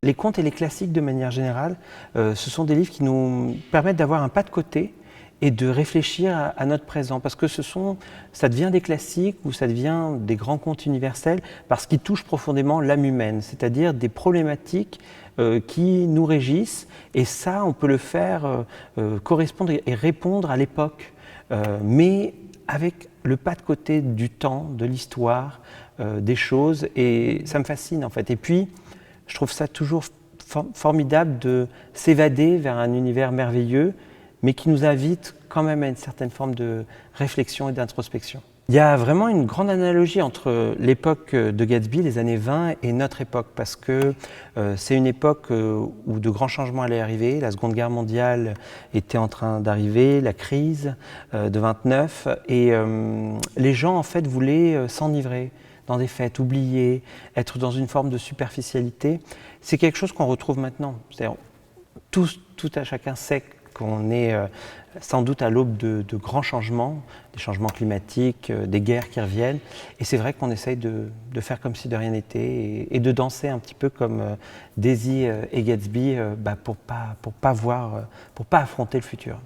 Les contes et les classiques, de manière générale, ce sont des livres qui nous permettent d'avoir un pas de côté et de réfléchir à notre présent. Parce que ça devient des classiques ou ça devient des grands contes universels parce qu'ils touchent profondément l'âme humaine, c'est-à-dire des problématiques qui nous régissent. Et ça, on peut le faire correspondre et répondre à l'époque, mais avec le pas de côté du temps, de l'histoire, des choses. Et ça me fascine, en fait. Et puis, je trouve ça toujours formidable de s'évader vers un univers merveilleux, mais qui nous invite quand même à une certaine forme de réflexion et d'introspection. Il y a vraiment une grande analogie entre l'époque de Gatsby, les années 20, et notre époque, parce que c'est une époque où de grands changements allaient arriver. La Seconde Guerre mondiale était en train d'arriver, la crise de 29, et les gens en fait voulaient s'enivrer dans des fêtes, oublier, être dans une forme de superficialité. C'est quelque chose qu'on retrouve maintenant. C'est-à-dire, tout à chacun sait qu'on est sans doute à l'aube de grands changements, des changements climatiques, des guerres qui reviennent. Et c'est vrai qu'on essaye de faire comme si de rien n'était et de danser un petit peu comme Daisy et Gatsby pour pas affronter le futur.